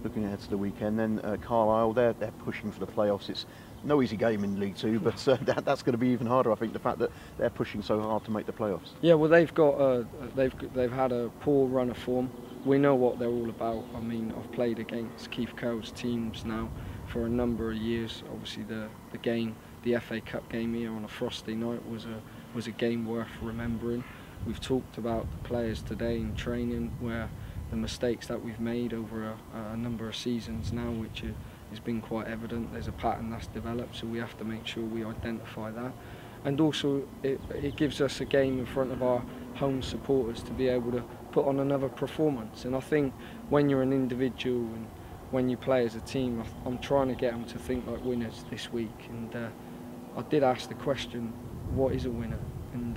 Looking ahead to the weekend, then Carlisle, they're pushing for the playoffs. It's no easy game in League Two, but that's going to be even harder. I think the fact that they're pushing so hard to make the playoffs. Yeah, well, they've had a poor run of form. We know what they're all about. I mean, I've played against Keith Curle's teams now for a number of years. Obviously, the FA Cup game here on a frosty night was a game worth remembering. We've talked about the players today in training, where the mistakes that we've made over a number of seasons now, which has been quite evident. There's a pattern that's developed, so we have to make sure we identify that. And also, it gives us a game in front of our home supporters to be able to put on another performance. And I think when you're an individual and when you play as a team, I'm trying to get them to think like winners this week. And I did ask the question, what is a winner? And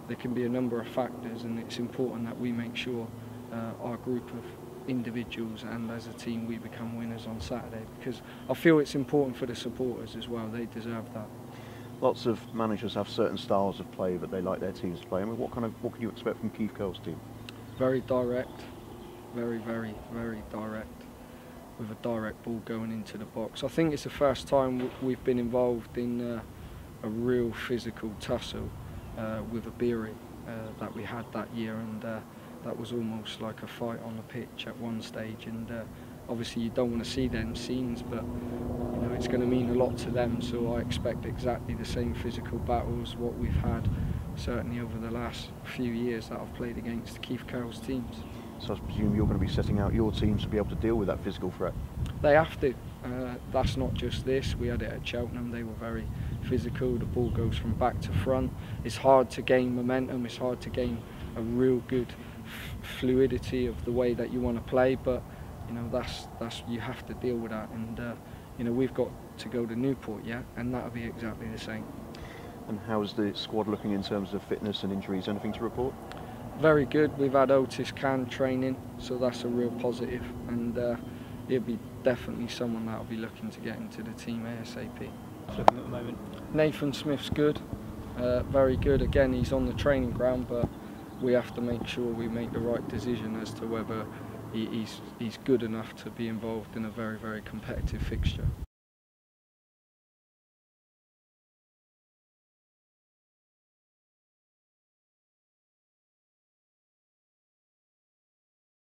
there can be a number of factors, and it's important that we make sure our group of individuals and as a team we become winners on Saturday, because I feel it's important for the supporters as well. They deserve that. Lots of managers have certain styles of play that they like their teams to play. I mean, what can you expect from Keith Curle's team? Very direct, very direct, with a direct ball going into the box. I think it's the first time we've been involved in a real physical tussle with a Beery that we had that year, and that was almost like a fight on the pitch at one stage. And obviously you don't want to see them scenes, but you know, it's going to mean a lot to them, so I expect exactly the same physical battles what we've had certainly over the last few years that I've played against Keith Curle's teams. So I presume you're going to be setting out your teams to be able to deal with that physical threat? They have to. That's not just this. We had it at Cheltenham. They were very physical. The ball goes from back to front. It's hard to gain momentum. It's hard to gain a real good fluidity of the way that you want to play. But you know, that's you have to deal with that. And you know, we've got to go to Newport yet, and that'll be exactly the same. And how's the squad looking in terms of fitness and injuries? Anything to report? Very good. We've had Otis Can training, so that's a real positive, and he'll be definitely someone that'll be looking to get into the team ASAP. At the moment. Nathan Smith's good, very good. Again, he's on the training ground, but we have to make sure we make the right decision as to whether he's good enough to be involved in a very competitive fixture.